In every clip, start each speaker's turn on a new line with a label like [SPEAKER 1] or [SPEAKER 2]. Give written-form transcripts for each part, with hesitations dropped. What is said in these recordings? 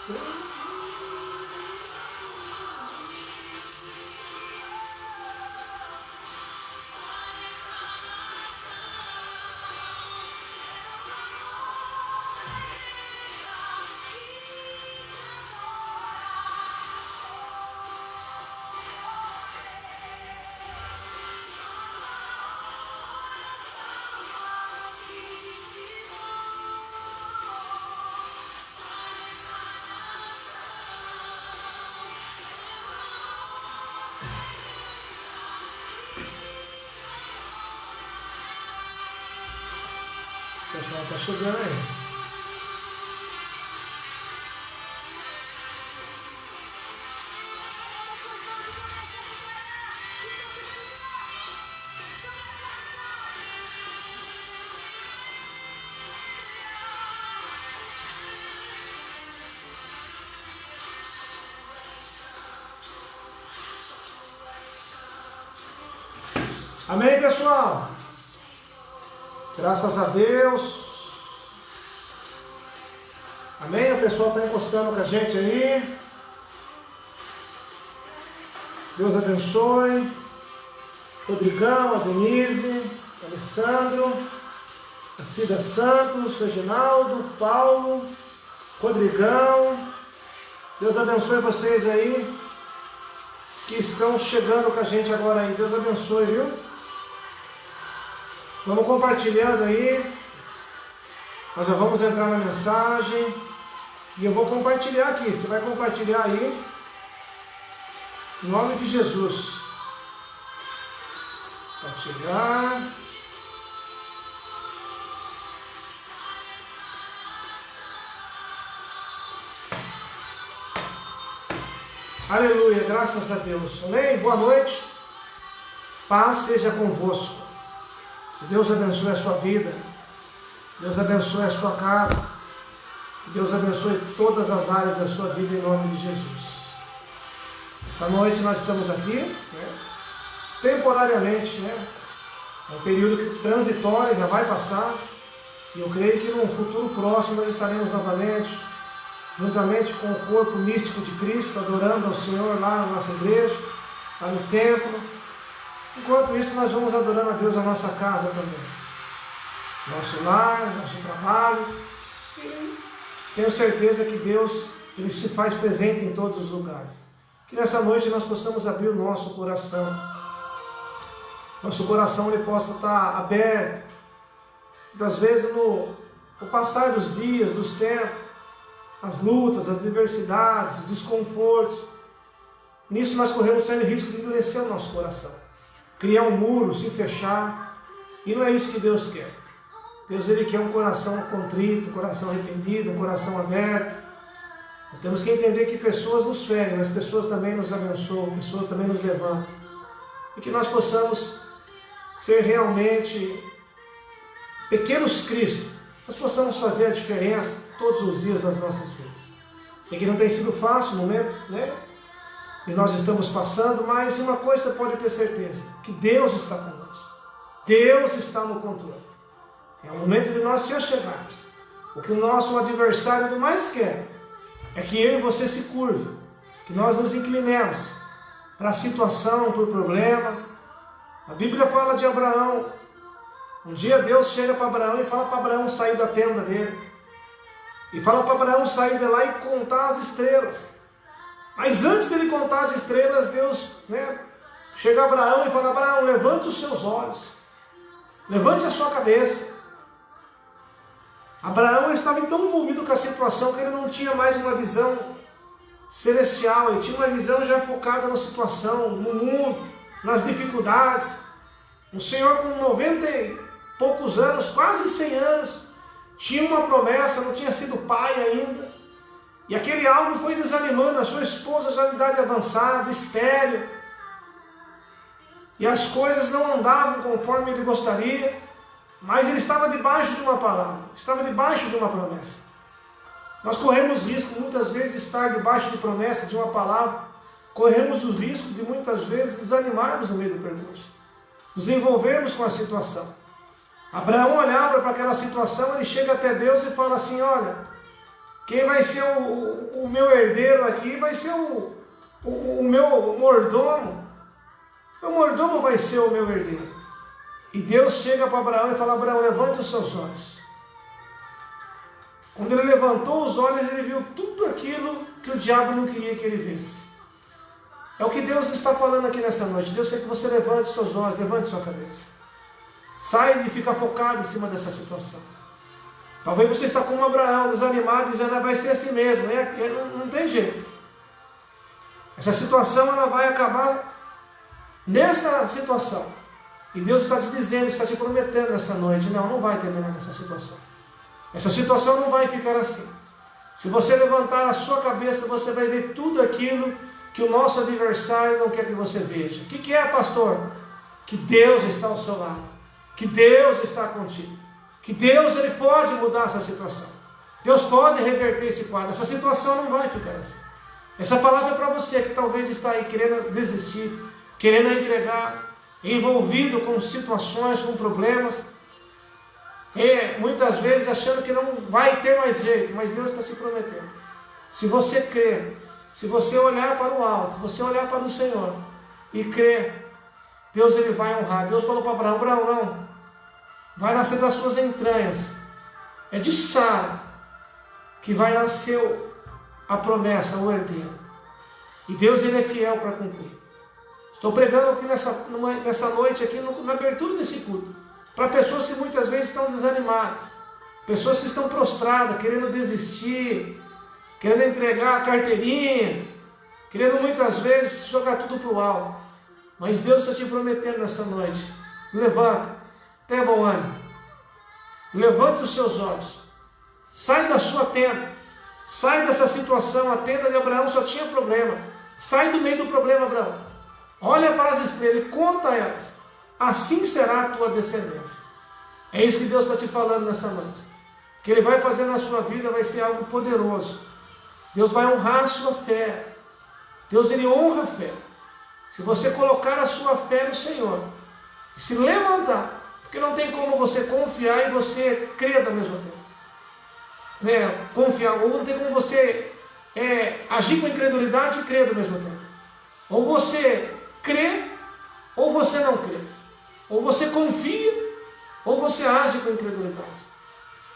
[SPEAKER 1] O pessoal está chegando aí. Amém, pessoal? Graças a Deus. Amém? O pessoal está encostando com a gente aí. Deus abençoe. Rodrigão, a Denise, Alessandro, a Cida Santos, Reginaldo, Paulo, Rodrigão. Deus abençoe vocês aí que estão chegando com a gente agora aí. Deus abençoe, viu? Vamos compartilhando aí. Nós já vamos entrar na mensagem. E eu vou compartilhar aqui. Você vai compartilhar aí. Em nome de Jesus. Compartilhar. Aleluia, graças a Deus. Amém? Boa noite. Paz seja convosco. Deus abençoe a sua vida. Deus abençoe a sua casa. Deus abençoe todas as áreas da sua vida em nome de Jesus. Essa noite nós estamos aqui, temporariamente, É um período transitório, já vai passar. E eu creio que no futuro próximo nós estaremos novamente, juntamente com o corpo místico de Cristo, adorando ao Senhor lá na nossa igreja, lá no templo. Enquanto isso, nós vamos adorando a Deus na nossa casa também. Nosso lar, nosso trabalho. E tenho certeza que Deus, Ele se faz presente em todos os lugares. Que nessa noite nós possamos abrir o nosso coração. Nosso coração ele possa estar aberto. Muitas vezes no passar dos dias, dos tempos, as lutas, as adversidades, os desconfortos. Nisso nós corremos sério risco de endurecer o nosso coração. Criar um muro, se fechar. E não é isso que Deus quer. Deus ele quer um coração contrito, um coração arrependido, um coração aberto. Nós temos que entender que pessoas nos ferem, mas pessoas também nos abençoam, pessoas também nos levantam. E que nós possamos ser realmente pequenos Cristos. Nós possamos fazer a diferença todos os dias das nossas vidas. Sei que não tem sido fácil o momento, E nós estamos passando, mas uma coisa você pode ter certeza, que Deus está conosco. Deus está no controle. É o momento de nós se achegarmos. O que o nosso adversário mais quer é que eu e você se curve, que nós nos inclinemos para a situação, para o problema. A Bíblia fala de Abraão. Um dia Deus chega para Abraão e fala para Abraão sair da tenda dele. E fala para Abraão sair de lá e contar as estrelas. Mas antes dele contar as estrelas, Deus chega a Abraão e fala: Abraão, levante os seus olhos, levante a sua cabeça. Abraão estava tão envolvido com a situação que ele não tinha mais uma visão celestial, ele tinha uma visão já focada na situação, no mundo, nas dificuldades. O Senhor com 90 e poucos anos, quase 100 anos, tinha uma promessa, não tinha sido pai ainda. E aquele algo foi desanimando, a sua esposa já de idade avançada, estéril. E as coisas não andavam conforme ele gostaria, mas ele estava debaixo de uma palavra, estava debaixo de uma promessa. Nós corremos risco muitas vezes de estar debaixo de promessa, de uma palavra. Corremos o risco de muitas vezes desanimarmos no meio do percurso, nos envolvermos com a situação. Abraão olhava para aquela situação, ele chega até Deus e fala assim: olha, Quem vai ser o meu herdeiro aqui vai ser o meu mordomo. O mordomo vai ser o meu herdeiro. E Deus chega para Abraão e fala: Abraão, levante os seus olhos. Quando ele levantou os olhos, ele viu tudo aquilo que o diabo não queria que ele visse. É o que Deus está falando aqui nessa noite. Deus quer que você levante os seus olhos, levante sua cabeça. Sai de ficar focado em cima dessa situação. Talvez você está como Abraão, desanimado, dizendo: vai ser assim mesmo. Não tem jeito. Essa situação ela vai acabar nessa situação. E Deus está te dizendo, está te prometendo nessa noite: não vai terminar nessa situação. Essa situação não vai ficar assim. Se você levantar a sua cabeça, você vai ver tudo aquilo que o nosso adversário não quer que você veja. O que é, pastor? Que Deus está ao seu lado. Que Deus está contigo. Que Deus ele pode mudar essa situação. Deus pode reverter esse quadro. Essa situação não vai ficar assim. Essa palavra é para você que talvez está aí querendo desistir, querendo entregar, envolvido com situações, com problemas, e muitas vezes achando que não vai ter mais jeito, mas Deus está te prometendo. Se você crer, se você olhar para o alto, você olhar para o Senhor e crer, Deus ele vai honrar. Deus falou para Abraão: Abraão, não, vai nascer das suas entranhas, é de Sara que vai nascer a promessa, o herdeiro. E Deus ele é fiel para cumprir. Estou pregando aqui nessa noite, aqui na abertura desse culto, para pessoas que muitas vezes estão desanimadas, pessoas que estão prostradas, querendo desistir, querendo entregar a carteirinha, querendo muitas vezes jogar tudo para o alto. Mas Deus está te prometendo nessa noite: levanta, tenha bom ânimo, levante os seus olhos, sai da sua tenda, sai dessa situação. A tenda de Abraão só tinha problema. Sai do meio do problema, Abraão. Olha para as estrelas e conta elas. Assim será a tua descendência. É isso que Deus está te falando nessa noite. O que Ele vai fazer na sua vida vai ser algo poderoso. Deus vai honrar a sua fé. Deus ele honra a fé. Se você colocar a sua fé no Senhor e se levantar, porque não tem como você confiar e você crer ao mesmo tempo. Confiar, ou não tem como você agir com incredulidade e crer ao mesmo tempo. Ou você crê, ou você não crê. Ou você confia, ou você age com incredulidade.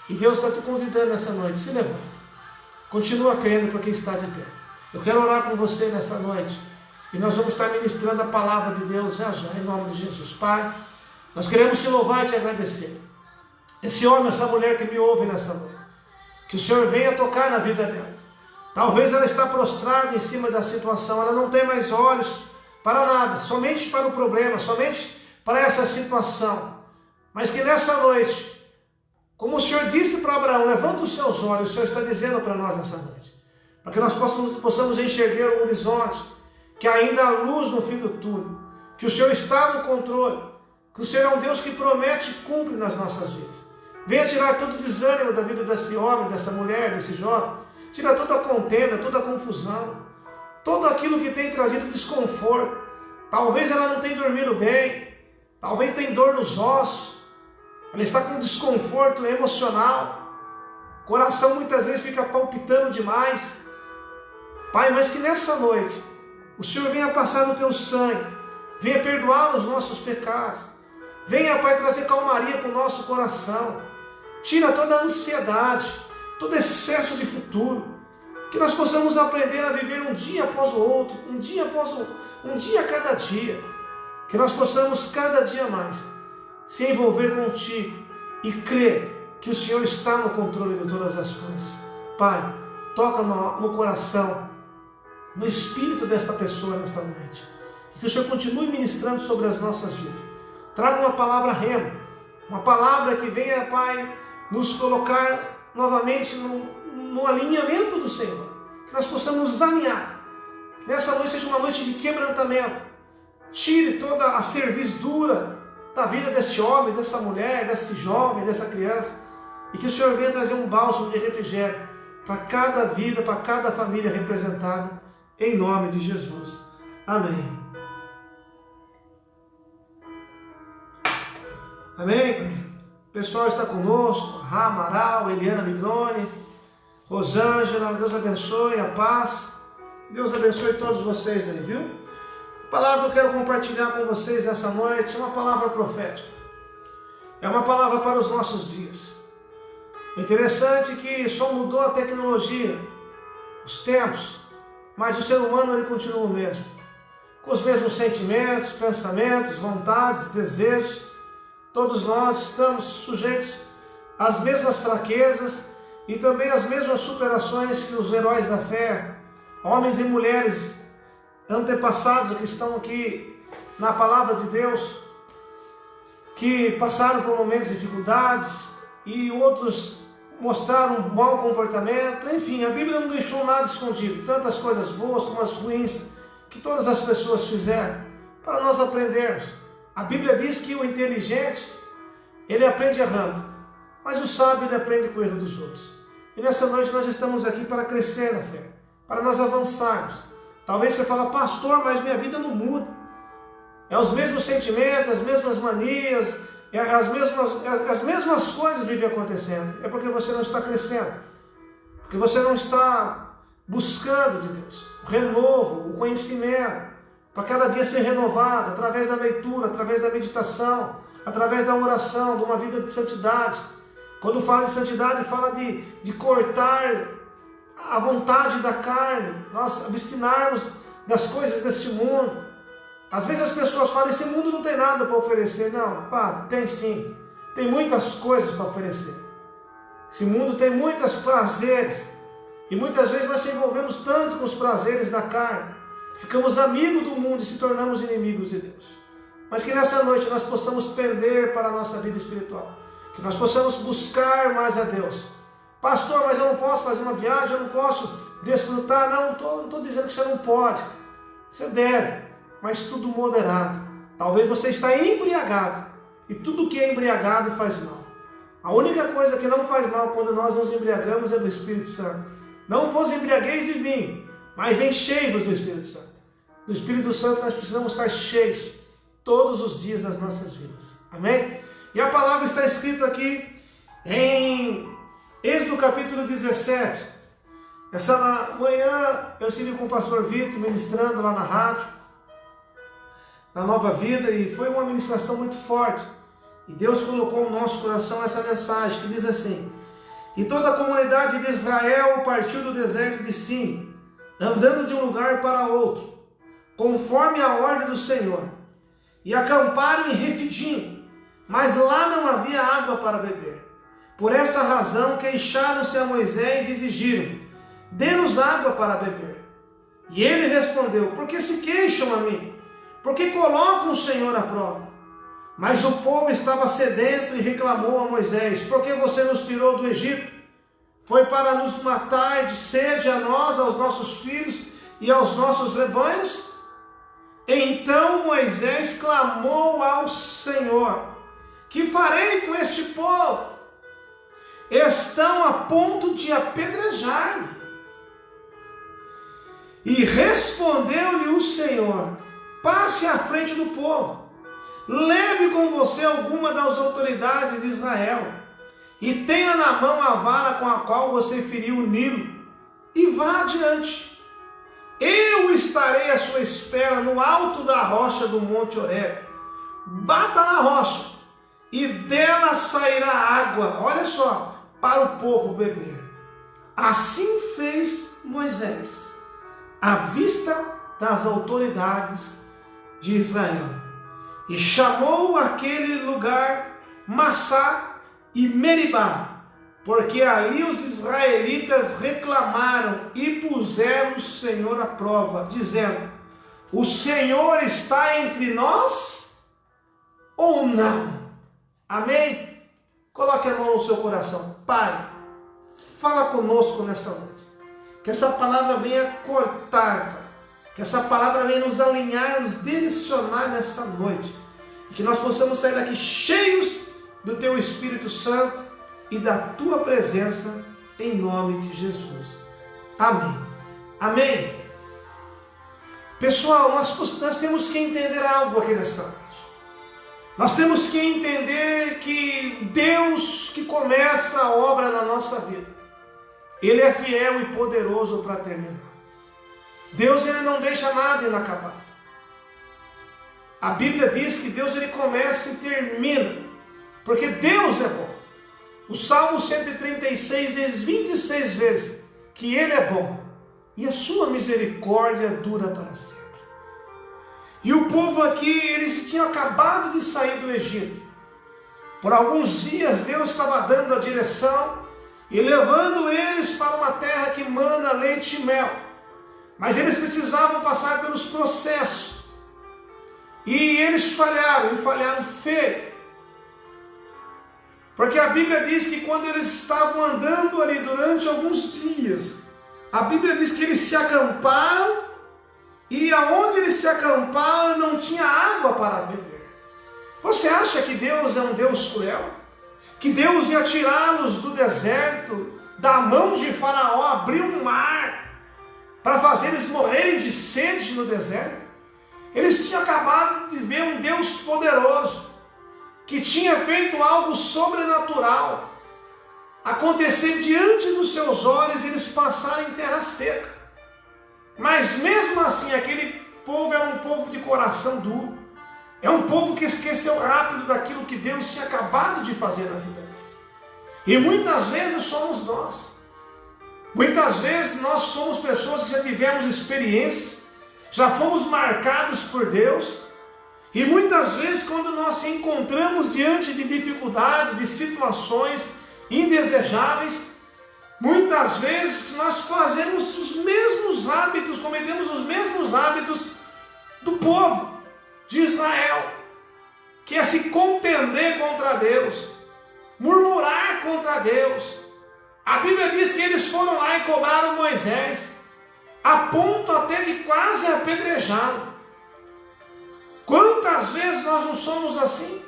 [SPEAKER 1] E Deus está te convidando nessa noite: se levanta. Continua crendo para quem está de pé. Eu quero orar com você nessa noite. E nós vamos estar ministrando a palavra de Deus já, em nome de Jesus. Pai, nós queremos te louvar e te agradecer. Esse homem, essa mulher que me ouve nessa noite, que o Senhor venha tocar na vida dela. Talvez ela está prostrada em cima da situação, ela não tem mais olhos para nada, somente para o problema, somente para essa situação. Mas que nessa noite, como o Senhor disse para Abraão: levanta os seus olhos, o Senhor está dizendo para nós nessa noite, para que nós possamos enxergar o horizonte, que ainda há luz no fim do túnel, que o Senhor está no controle, que o Senhor é um Deus que promete e cumpre nas nossas vidas. Venha tirar todo o desânimo da vida desse homem, dessa mulher, desse jovem. Tira toda a contenda, toda a confusão, tudo aquilo que tem trazido desconforto. Talvez ela não tenha dormido bem, talvez tenha dor nos ossos, ela está com desconforto emocional, o coração muitas vezes fica palpitando demais. Pai, mas que nessa noite o Senhor venha passar no teu sangue, venha perdoar os nossos pecados, venha, Pai, trazer calmaria para o nosso coração, tira toda a ansiedade, todo excesso de futuro, que nós possamos aprender a viver um dia após o outro, um dia a cada dia, que nós possamos cada dia mais se envolver contigo e crer que o Senhor está no controle de todas as coisas. Pai, toca no coração, no espírito desta pessoa nesta noite, e que o Senhor continue ministrando sobre as nossas vidas. Traga uma palavra rema, uma palavra que venha, Pai, nos colocar novamente no alinhamento do Senhor, que nós possamos nos alinhar, que nessa noite seja uma noite de quebrantamento. Tire toda a servidura da vida desse homem, dessa mulher, desse jovem, dessa criança, e que o Senhor venha trazer um bálsamo de refrigério para cada vida, para cada família representada, em nome de Jesus. Amém. Amém? O pessoal está conosco: Amaral, Eliana Migrone, Rosângela, Deus abençoe, a paz. Deus abençoe todos vocês aí, viu? A palavra que eu quero compartilhar com vocês nessa noite é uma palavra profética. É uma palavra para os nossos dias. O interessante é que só mudou a tecnologia, os tempos, mas o ser humano ele continua o mesmo. Com os mesmos sentimentos, pensamentos, vontades, desejos. Todos nós estamos sujeitos às mesmas fraquezas e também às mesmas superações que os heróis da fé, homens e mulheres antepassados que estão aqui na palavra de Deus, que passaram por momentos de dificuldades e outros mostraram um mau comportamento. Enfim, a Bíblia não deixou nada escondido, tantas coisas boas como as ruins que todas as pessoas fizeram, para nós aprendermos. A Bíblia diz que o inteligente, ele aprende errando, mas o sábio, ele aprende com o erro dos outros. E nessa noite nós estamos aqui para crescer na fé, para nós avançarmos. Talvez você fale, pastor, mas minha vida não muda. É os mesmos sentimentos, as mesmas manias, as mesmas coisas vivem acontecendo. É porque você não está crescendo, porque você não está buscando de Deus o renovo, o conhecimento, para cada dia ser renovado, através da leitura, através da meditação, através da oração, de uma vida de santidade. Quando fala de santidade, fala de cortar a vontade da carne, nós abstinarmos das coisas deste mundo. Às vezes as pessoas falam, esse mundo não tem nada para oferecer. Não, pá, tem sim. Tem muitas coisas para oferecer. Esse mundo tem muitos prazeres. E muitas vezes nós se envolvemos tanto com os prazeres da carne, ficamos amigos do mundo e se tornamos inimigos de Deus. Mas que nessa noite nós possamos pender para a nossa vida espiritual. Que nós possamos buscar mais a Deus. Pastor, mas eu não posso fazer uma viagem, eu não posso desfrutar. Não estou dizendo que você não pode. Você deve, mas tudo moderado. Talvez você está embriagado. E tudo que é embriagado faz mal. A única coisa que não faz mal quando nós nos embriagamos é do Espírito Santo. Não vos embriagueis de vinho, mas enchei-vos do Espírito Santo. Do Espírito Santo nós precisamos estar cheios todos os dias das nossas vidas. Amém? E a palavra está escrita aqui em Êxodo capítulo 17. Essa manhã eu estive com o pastor Vitor ministrando lá na rádio, na Nova Vida, e foi uma ministração muito forte. E Deus colocou no nosso coração essa mensagem que diz assim: e toda a comunidade de Israel partiu do deserto de Sim, andando de um lugar para outro, conforme a ordem do Senhor, e acamparam em Refidim, mas lá não havia água para beber. Por essa razão queixaram-se a Moisés e exigiram: dê-nos água para beber. E ele respondeu: por que se queixam a mim? Porque colocam o Senhor à prova. Mas o povo estava sedento e reclamou a Moisés: por que você nos tirou do Egito? Foi para nos matar de sede a nós, aos nossos filhos e aos nossos rebanhos? Então Moisés clamou ao Senhor: que farei com este povo? Estão a ponto de apedrejar-me. E respondeu-lhe o Senhor: passe à frente do povo, leve com você alguma das autoridades de Israel, e tenha na mão a vara com a qual você feriu o Nilo, e vá adiante. Eu estarei à sua espera no alto da rocha do Monte Horebe. Bata na rocha, e dela sairá água, olha só, para o povo beber. Assim fez Moisés, à vista das autoridades de Israel, e chamou aquele lugar Massá e Meribá, porque ali os israelitas reclamaram e puseram o Senhor à prova, dizendo: o Senhor está entre nós ou não? Amém? Coloque a mão no seu coração. Pai, fala conosco nessa noite, que essa palavra venha cortar, Pai. Que essa palavra venha nos alinhar, nos direcionar nessa noite. E que nós possamos sair daqui cheios do Teu Espírito Santo e da Tua presença, em nome de Jesus. Amém. Amém. Pessoal, nós temos que entender algo aqui nessa noite. Nós temos que entender que Deus que começa a obra na nossa vida, Ele é fiel e poderoso para terminar. Deus, ele não deixa nada inacabado. A Bíblia diz que Deus, ele começa e termina, porque Deus é bom. O Salmo 136 diz 26 vezes que ele é bom e a sua misericórdia dura para sempre. E o povo aqui, eles tinham acabado de sair do Egito. Por alguns dias Deus estava dando a direção e levando eles para uma terra que mana leite e mel. Mas eles precisavam passar pelos processos. E eles falharam, e falharam feio. Porque a Bíblia diz que quando eles estavam andando ali durante alguns dias, a Bíblia diz que eles se acamparam, e aonde eles se acamparam não tinha água para beber. Você acha que Deus é um Deus cruel? Que Deus ia tirá-los do deserto, da mão de Faraó, abrir um mar, para fazer eles morrerem de sede no deserto? Eles tinham acabado de ver um Deus poderoso, que tinha feito algo sobrenatural acontecer diante dos seus olhos, e eles passaram em terra seca. Mas mesmo assim, aquele povo era um povo de coração duro. É um povo que esqueceu rápido daquilo que Deus tinha acabado de fazer na vida deles. E muitas vezes somos nós. Muitas vezes nós somos pessoas que já tivemos experiências, já fomos marcados por Deus. E muitas vezes quando nós se encontramos diante de dificuldades, de situações indesejáveis, muitas vezes nós fazemos os mesmos hábitos, cometemos os mesmos hábitos do povo de Israel, que é se contender contra Deus, murmurar contra Deus. A Bíblia diz que eles foram lá e cobraram Moisés, a ponto até de quase apedrejá-lo. Quantas vezes nós não somos assim?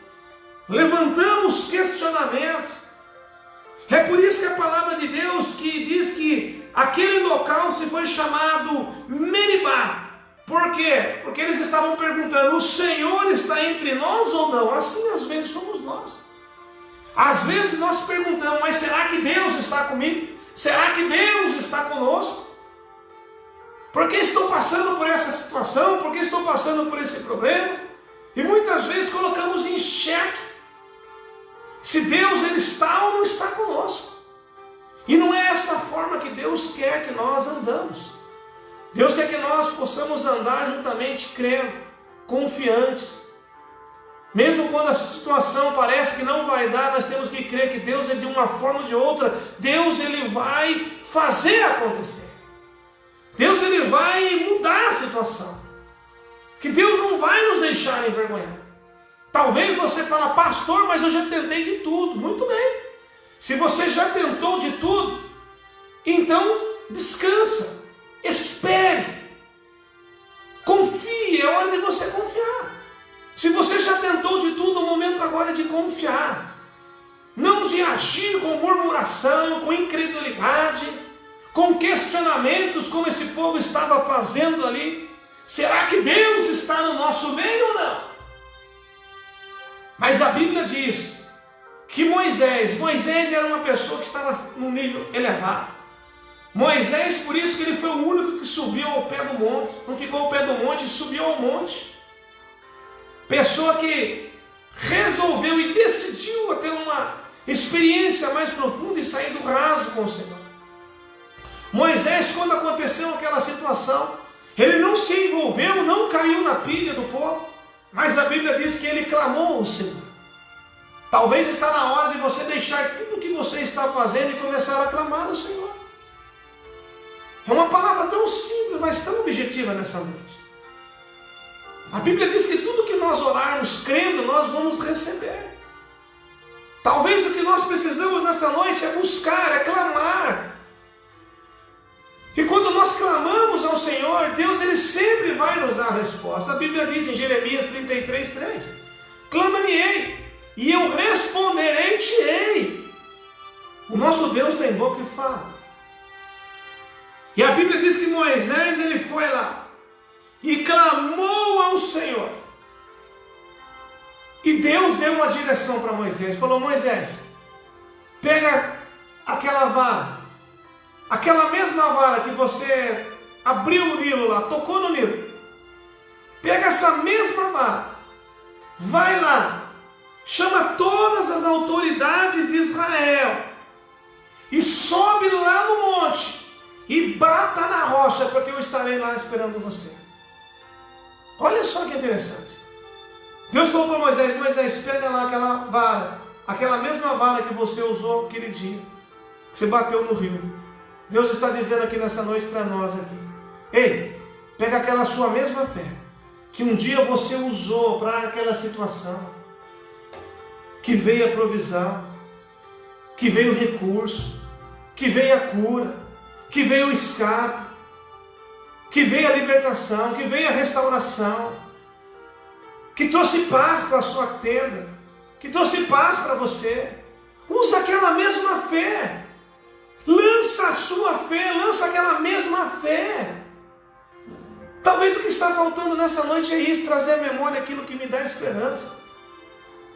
[SPEAKER 1] Levantamos questionamentos. É por isso que a palavra de Deus que diz que aquele local se foi chamado Meribá. Por quê? Porque eles estavam perguntando: o Senhor está entre nós ou não? Assim às vezes somos nós. Às vezes nós perguntamos: mas será que Deus está comigo? Será que Deus está conosco? Por que estou passando por essa situação? Por que estou passando por esse problema? E muitas vezes colocamos em xeque se Deus ele está ou não está conosco. E não é essa forma que Deus quer que nós andamos. Deus quer que nós possamos andar juntamente crendo, confiantes. Mesmo quando a situação parece que não vai dar, nós temos que crer que Deus é de uma forma ou de outra. Deus ele vai fazer acontecer. Deus ele vai mudar a situação. Que Deus não vai nos deixar envergonhados. Talvez você fale: pastor, mas eu já tentei de tudo. Muito bem. Se você já tentou de tudo, então descansa, espere, confie, é hora de você confiar. Se você já tentou de tudo, o momento agora é de confiar. Não de agir com murmuração, com incredulidade, com questionamentos como esse povo estava fazendo ali. Será que Deus está no nosso meio ou não? Mas a Bíblia diz que Moisés era uma pessoa que estava num nível elevado. Moisés, por isso que ele foi o único que subiu ao pé do monte. Não ficou ao pé do monte, subiu ao monte. Pessoa que resolveu e decidiu ter uma experiência mais profunda e sair do raso com o Senhor. Moisés, quando aconteceu aquela situação, ele não se envolveu, não caiu na pilha do povo, mas a Bíblia diz que ele clamou ao Senhor. Talvez está na hora de você deixar tudo o que você está fazendo e começar a clamar ao Senhor. É uma palavra tão simples, mas tão objetiva nessa noite. A Bíblia diz que tudo que nós orarmos crendo, nós vamos receber. Talvez o que nós precisamos nessa noite é buscar, é clamar. E quando nós clamamos ao Senhor, Deus ele sempre vai nos dar a resposta. A Bíblia diz em Jeremias 33:3: clama-me-ei, e eu responderei-te-ei. O nosso Deus tem boca e fala. E a Bíblia diz que Moisés ele foi lá e clamou ao Senhor. E Deus deu uma direção para Moisés. Falou: Moisés, pega aquela vara aquela mesma vara que você abriu o Nilo lá, tocou no Nilo, pega essa mesma vara, vai lá, chama todas as autoridades de Israel e sobe lá no monte e bata na rocha, porque eu estarei lá esperando você. Olha só que interessante. Deus falou para Moisés: Moisés, pega lá aquela vara, aquela mesma vara que você usou aquele dia, que você bateu no rio. Deus está dizendo aqui nessa noite para nós aqui: ei, pega aquela sua mesma fé, que um dia você usou para aquela situação, que veio a provisão, que veio o recurso, que veio a cura, que veio o escape, que veio a libertação, que veio a restauração, que trouxe paz para a sua tenda, que trouxe paz para você. Usa aquela mesma fé, lança a sua fé, lança aquela mesma fé. Talvez o que está faltando nessa noite é isso, trazer à memória aquilo que me dá esperança.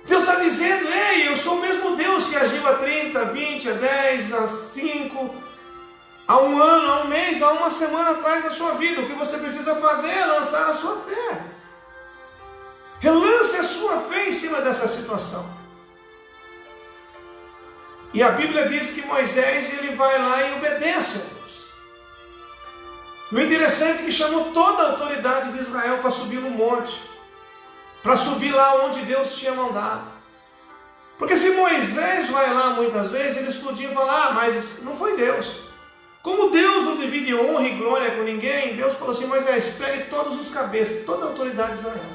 [SPEAKER 1] Deus está dizendo: ei, eu sou o mesmo Deus que agiu há 30, 20, há 10, há 5, há um ano, há um mês, há uma semana atrás da sua vida. O que você precisa fazer é lançar a sua fé. Relance a sua fé em cima dessa situação. E a Bíblia diz que Moisés, ele vai lá e obedece a Deus. E o interessante é que chamou toda a autoridade de Israel para subir no monte, para subir lá onde Deus tinha mandado. Porque se Moisés vai lá muitas vezes, eles podiam falar: ah, mas não foi Deus. Como Deus não divide honra e glória com ninguém, Deus falou assim: Moisés, pegue todos os cabeças, toda a autoridade de Israel,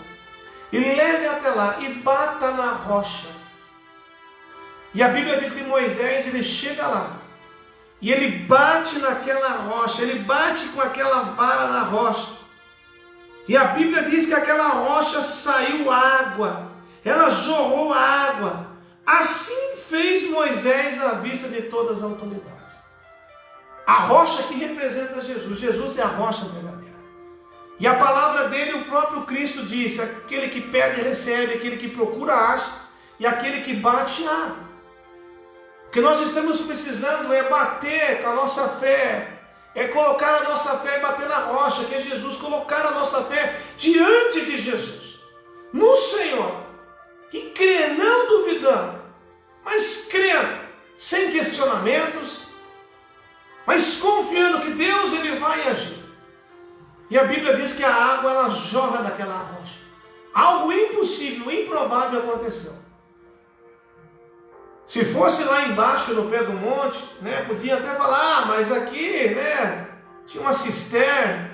[SPEAKER 1] e leve até lá e bata na rocha. E a Bíblia diz que Moisés, ele chega lá e ele bate naquela rocha, ele bate com aquela vara na rocha. E a Bíblia diz que aquela rocha saiu água, ela jorrou água. Assim fez Moisés à vista de todas as autoridades. A rocha que representa Jesus, Jesus é a rocha verdadeira. E a palavra dele, o próprio Cristo disse: aquele que pede recebe, aquele que procura acha, e aquele que bate abre. O que nós estamos precisando é bater com a nossa fé, é colocar a nossa fé e bater na rocha, que é Jesus, colocar a nossa fé diante de Jesus, no Senhor, e crer, não duvidando, mas crendo, sem questionamentos, mas confiando que Deus, ele vai agir. E a Bíblia diz que a água, ela jorra daquela rocha. Algo impossível, improvável aconteceu. Se fosse lá embaixo no pé do monte, podia até falar: ah, mas aqui, tinha uma cisterna.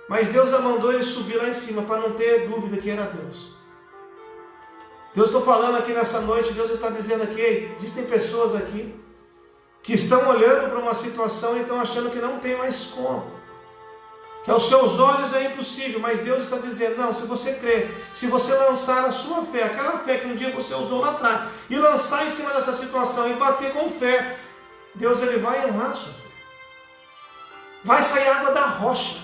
[SPEAKER 1] Mas Deus a mandou ele subir lá em cima, para não ter dúvida que era Deus. Deus, estou falando aqui nessa noite, Deus está dizendo aqui: existem pessoas aqui que estão olhando para uma situação e estão achando que não tem mais como, que aos seus olhos é impossível, mas Deus está dizendo: não, se você crer, se você lançar a sua fé, aquela fé que um dia você usou lá atrás, e lançar em cima dessa situação e bater com fé, Deus, ele vai honrar a sua fé. Vai sair água da rocha.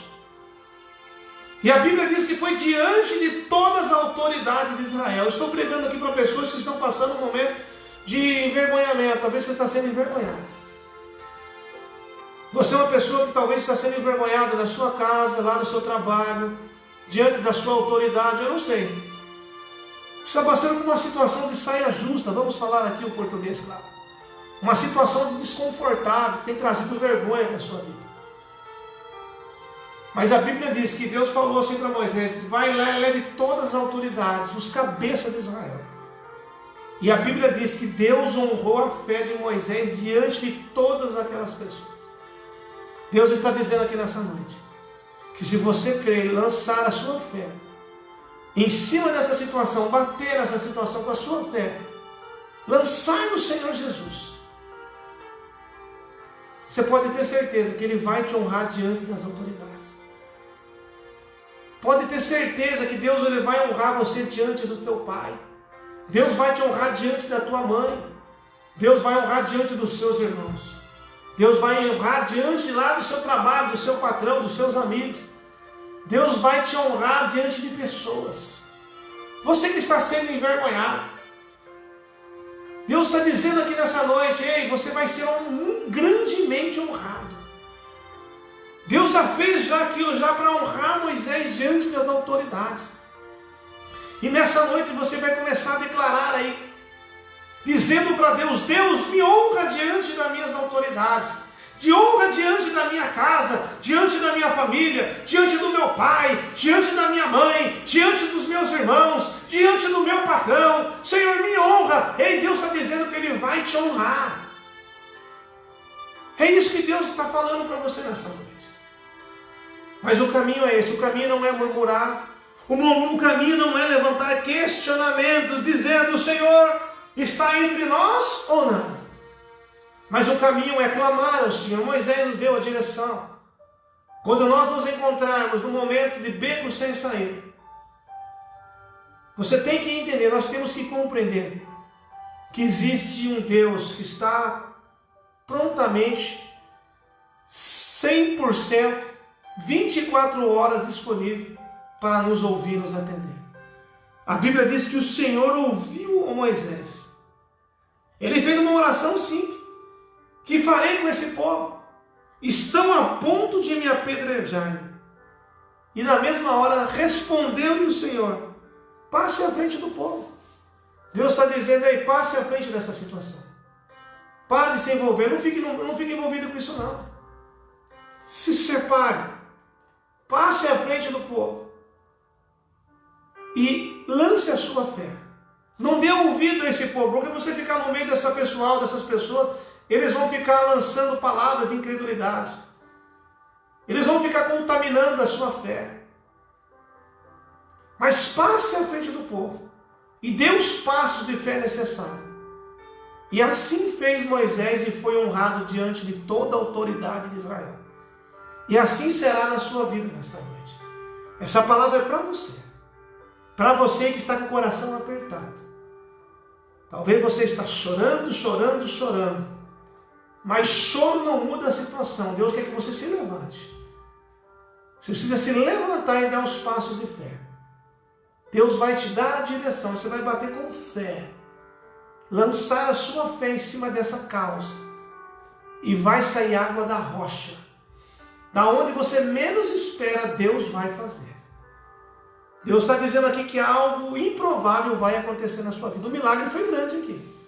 [SPEAKER 1] E a Bíblia diz que foi diante de todas as autoridades de Israel. Eu estou pregando aqui para pessoas que estão passando um momento de envergonhamento. Talvez você está sendo envergonhado. Você é uma pessoa que talvez está sendo envergonhada na sua casa, lá no seu trabalho, diante da sua autoridade, eu não sei. Está passando por uma situação de saia justa, vamos falar aqui o português, claro. Uma situação de desconfortável, que tem trazido vergonha para a sua vida. Mas a Bíblia diz que Deus falou assim para Moisés: vai lá e leve todas as autoridades, os cabeças de Israel. E a Bíblia diz que Deus honrou a fé de Moisés diante de todas aquelas pessoas. Deus está dizendo aqui nessa noite, que se você crer e lançar a sua fé em cima dessa situação, bater nessa situação com a sua fé, lançar no Senhor Jesus, você pode ter certeza que Ele vai te honrar diante das autoridades. Pode ter certeza que Deus, ele vai honrar você diante do teu pai. Deus vai te honrar diante da tua mãe. Deus vai honrar diante dos seus irmãos. Deus vai honrar diante lá do seu trabalho, do seu patrão, dos seus amigos. Deus vai te honrar diante de pessoas. Você que está sendo envergonhado, Deus está dizendo aqui nessa noite: ei, você vai ser grandemente honrado. Deus já fez aquilo para honrar Moisés diante das autoridades. E nessa noite você vai começar a declarar aí, dizendo para Deus: Deus, me honra diante das minhas autoridades, de honra diante da minha casa, diante da minha família, diante do meu pai, diante da minha mãe, diante dos meus irmãos, diante do meu patrão. Senhor, me honra. Ei, Deus está dizendo que Ele vai te honrar. É isso que Deus está falando para você nessa noite. Mas o caminho é esse, o caminho não é murmurar, o caminho não é levantar questionamentos, dizendo: o Senhor está entre nós ou não? Mas o caminho é clamar ao Senhor. Moisés nos deu a direção. Quando nós nos encontrarmos no momento de beco sem saída, você tem que entender, nós temos que compreender que existe um Deus que está prontamente, 100%, 24 horas disponível para nos ouvir e nos atender. A Bíblia diz que o Senhor ouviu Moisés. Ele fez uma oração simples: que farei com esse povo? Estão a ponto de me apedrejar. E na mesma hora respondeu-lhe o Senhor: passe à frente do povo. Deus está dizendo aí: passe à frente dessa situação. Pare de se envolver, não fique envolvido com isso não. Se separe, passe à frente do povo e lance a sua fé. Não dê ouvido a esse povo, porque você ficar no meio dessas pessoas, eles vão ficar lançando palavras de incredulidade. Eles vão ficar contaminando a sua fé. Mas passe à frente do povo e dê os passos de fé necessários. E assim fez Moisés e foi honrado diante de toda a autoridade de Israel. E assim será na sua vida nesta noite. Essa palavra é para você. Para você que está com o coração apertado. Talvez você está chorando, mas choro não muda a situação. Deus quer que você se levante. Você precisa se levantar e dar os passos de fé. Deus vai te dar a direção. Você vai bater com fé. Lançar a sua fé em cima dessa causa. E vai sair água da rocha. Da onde você menos espera, Deus vai fazer. Deus está dizendo aqui que algo improvável vai acontecer na sua vida. O milagre foi grande aqui.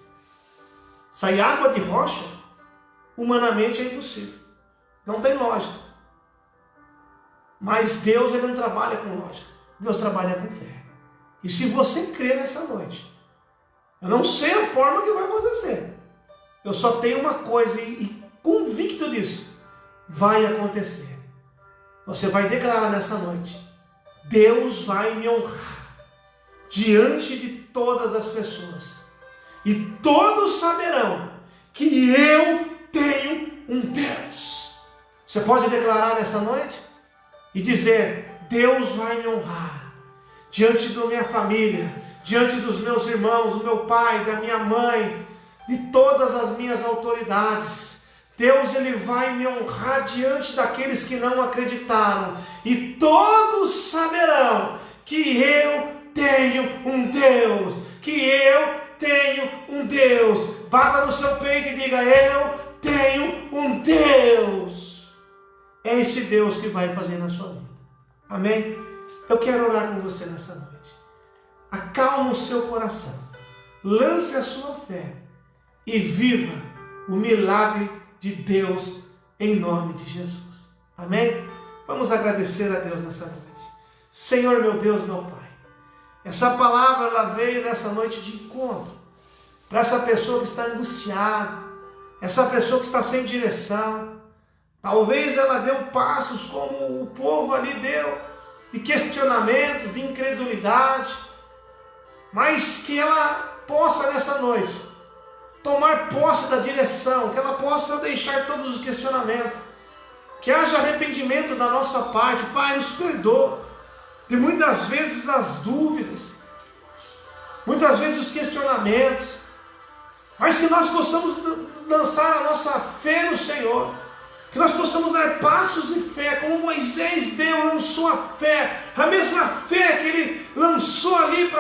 [SPEAKER 1] Sair água de rocha, humanamente é impossível. Não tem lógica. Mas Deus, Ele não trabalha com lógica. Deus trabalha com fé. E se você crer nessa noite, eu não sei a forma que vai acontecer. Eu só tenho uma coisa e convicto disso. Vai acontecer. Você vai declarar nessa noite: Deus vai me honrar diante de todas as pessoas. E todos saberão que eu tenho um Deus. Você pode declarar nessa noite e dizer: Deus vai me honrar diante da minha família, diante dos meus irmãos, do meu pai, da minha mãe, de todas as minhas autoridades. Deus, Ele vai me honrar diante daqueles que não acreditaram. E todos saberão que eu tenho um Deus. Que eu tenho um Deus. Bata no seu peito e diga: eu tenho um Deus. É esse Deus que vai fazer na sua vida. Amém? Eu quero orar com você nessa noite. Acalma o seu coração. Lance a sua fé. E viva o milagre de Deus em nome de Jesus. Amém? Vamos agradecer a Deus nessa noite. Senhor, meu Deus, meu Pai, essa palavra ela veio nessa noite de encontro para essa pessoa que está angustiada, essa pessoa que está sem direção. Talvez ela deu passos como o povo ali deu, de questionamentos, de incredulidade, mas que ela possa nessa noite tomar posse da direção, que ela possa deixar todos os questionamentos, que haja arrependimento da nossa parte. Pai, nos perdoa de muitas vezes as dúvidas, muitas vezes os questionamentos, mas que nós possamos lançar a nossa fé no Senhor, que nós possamos dar passos de fé, como Moisés lançou a fé, a mesma fé que ele lançou ali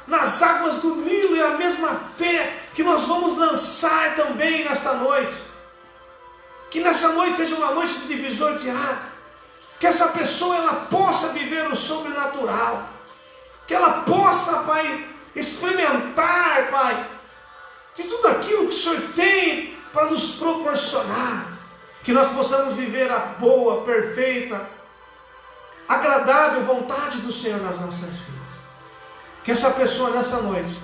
[SPEAKER 1] nas águas do Nilo, é a mesma fé que nós vamos lançar também nesta noite. Que nessa noite seja uma noite de divisor de água, Que essa pessoa ela possa viver o sobrenatural. Que ela possa, Pai, experimentar, Pai, de tudo aquilo que o Senhor tem para nos proporcionar. Que nós possamos viver a boa, perfeita, agradável vontade do Senhor nas nossas vidas. Que essa pessoa nessa noite,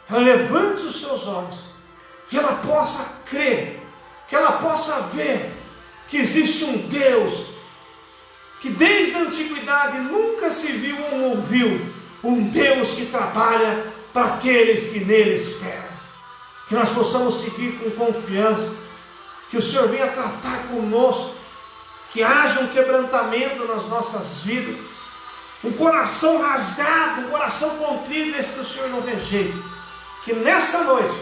[SPEAKER 1] ela levante os seus olhos, que ela possa crer, que ela possa ver que existe um Deus que desde a antiguidade nunca se viu ou ouviu, um Deus que trabalha para aqueles que nele esperam. Que nós possamos seguir com confiança, que o Senhor venha tratar conosco, que haja um quebrantamento nas nossas vidas, um coração rasgado, um coração contrito, esse que o Senhor não rejeita. Que nessa noite,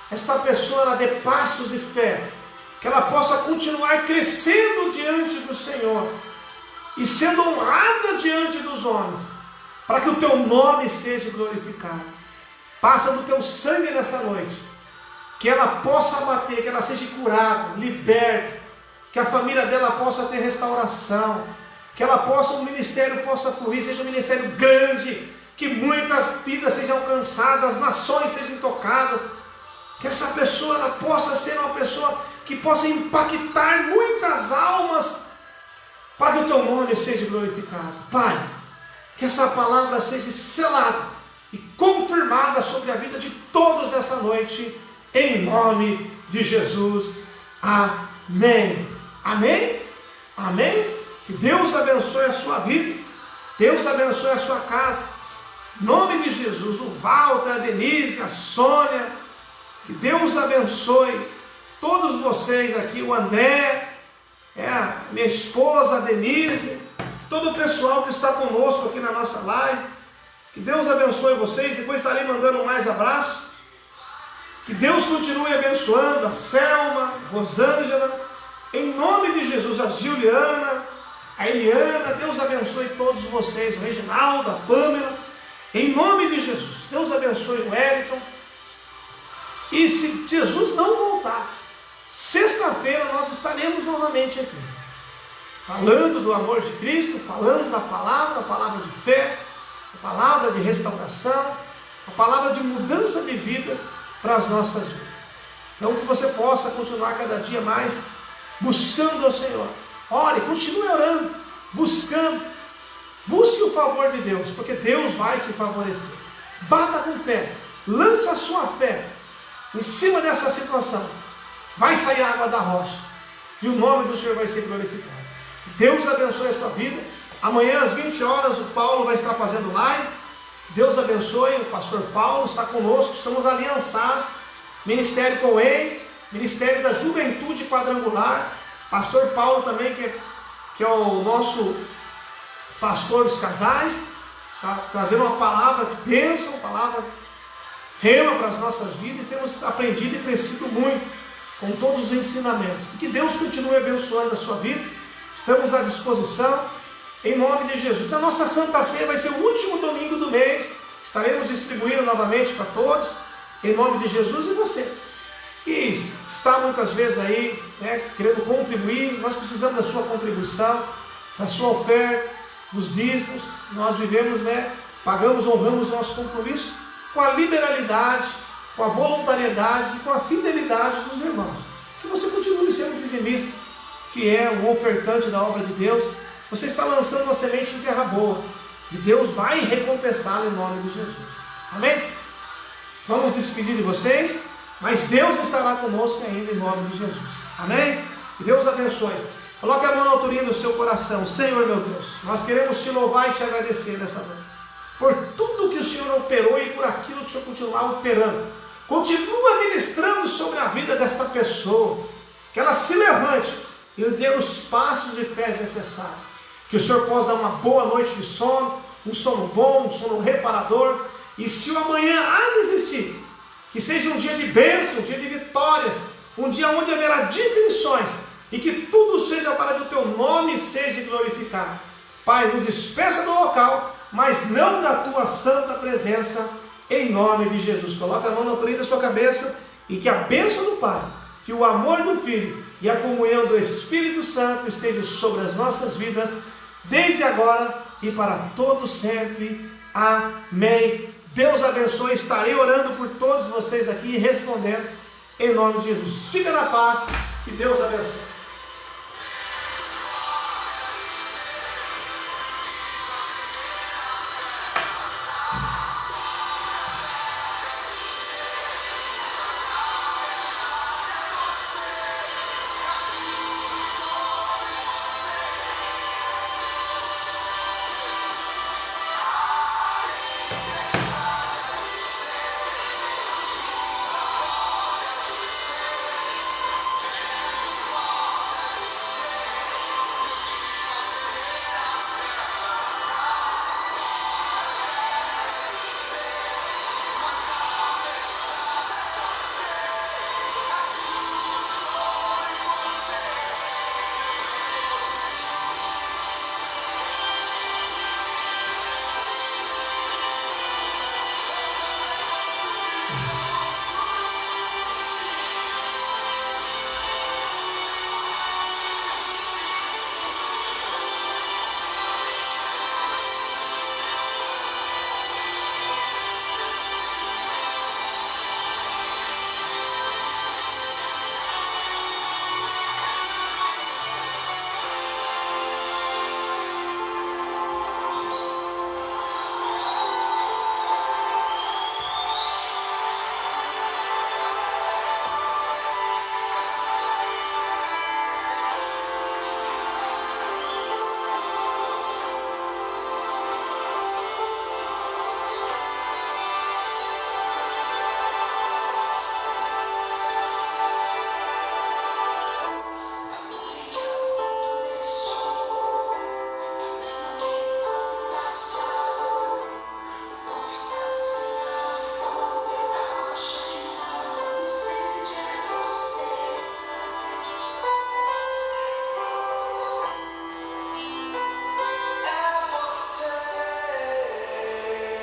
[SPEAKER 1] esta pessoa ela dê passos de fé, que ela possa continuar crescendo diante do Senhor, e sendo honrada diante dos homens, para que o teu nome seja glorificado. Passa do teu sangue nessa noite, que ela possa bater, que ela seja curada, liberta, que a família dela possa ter restauração, que ela possa, o ministério possa fluir, seja um ministério grande, que muitas vidas sejam alcançadas, nações sejam tocadas, que essa pessoa ela possa ser uma pessoa que possa impactar muitas almas, para que o teu nome seja glorificado. Pai, que essa palavra seja selada e confirmada sobre a vida de todos nessa noite, em nome de Jesus. Amém. Amém? Amém? Que Deus abençoe a sua vida, Deus abençoe a sua casa, em nome de Jesus. O Walter, a Denise, a Sônia, que Deus abençoe todos vocês aqui, o André, minha esposa, a Denise, todo o pessoal que está conosco aqui na nossa live. Que Deus abençoe vocês. Depois estarei mandando mais abraços. Que Deus continue abençoando a Selma, a Rosângela, em nome de Jesus, a Juliana, a Eliana. Deus abençoe todos vocês, o Reginaldo, a Pâmela, em nome de Jesus. Deus abençoe o Wellington. E se Jesus não voltar, sexta-feira nós estaremos novamente aqui, falando do amor de Cristo, falando da palavra, a palavra de fé, a palavra de restauração, a palavra de mudança de vida para as nossas vidas. Então que você possa continuar cada dia mais buscando ao Senhor. Ore, continue orando, buscando, busque o favor de Deus, porque Deus vai te favorecer. Bata com fé, lança a sua fé em cima dessa situação. Vai sair água da rocha, e o nome do Senhor vai ser glorificado. Deus abençoe a sua vida. Amanhã às 20 horas o Paulo vai estar fazendo live. Deus abençoe, o pastor Paulo está conosco, estamos aliançados. Ministério Coen, Ministério da Juventude Quadrangular. Pastor Paulo também, que é o nosso pastor dos casais, está trazendo uma palavra de bênção, uma palavra rema para as nossas vidas. Temos aprendido e crescido muito com todos os ensinamentos. E que Deus continue abençoando a sua vida. Estamos à disposição, em nome de Jesus. A nossa Santa Ceia vai ser o último domingo do mês. Estaremos distribuindo novamente para todos, em nome de Jesus. E você, que está muitas vezes aí, querendo contribuir, nós precisamos da sua contribuição, da sua oferta, dos dízimos. Nós vivemos, pagamos, honramos nosso compromisso com a liberalidade, com a voluntariedade e com a fidelidade dos irmãos. Que você continue sendo dizimista, fiel, um ofertante da obra de Deus. Você está lançando uma semente em terra boa, e Deus vai recompensá-lo em nome de Jesus. Amém? Vamos despedir de vocês, mas Deus estará conosco ainda em nome de Jesus. Amém? Que Deus abençoe. Coloque a mão na altura do seu coração. Senhor meu Deus, nós queremos te louvar e te agradecer nessa noite, por tudo que o Senhor operou e por aquilo que o Senhor continuar operando. Continua ministrando sobre a vida desta pessoa, que ela se levante e dê os passos de fé necessários. Que o Senhor possa dar uma boa noite de sono, um sono bom, um sono reparador. E se o amanhã existir, que seja um dia de bênção, um dia de vitórias, um dia onde haverá definições, e que tudo seja para que o teu nome seja glorificado. Pai, nos despeça do local, mas não da tua santa presença, em nome de Jesus. Coloca a mão na altura da sua cabeça, e que a bênção do Pai, que o amor do Filho e a comunhão do Espírito Santo esteja sobre as nossas vidas, desde agora e para todos sempre. Amém. Deus abençoe. Estarei orando por todos vocês aqui e respondendo em nome de Jesus. Fica na paz. Que Deus abençoe.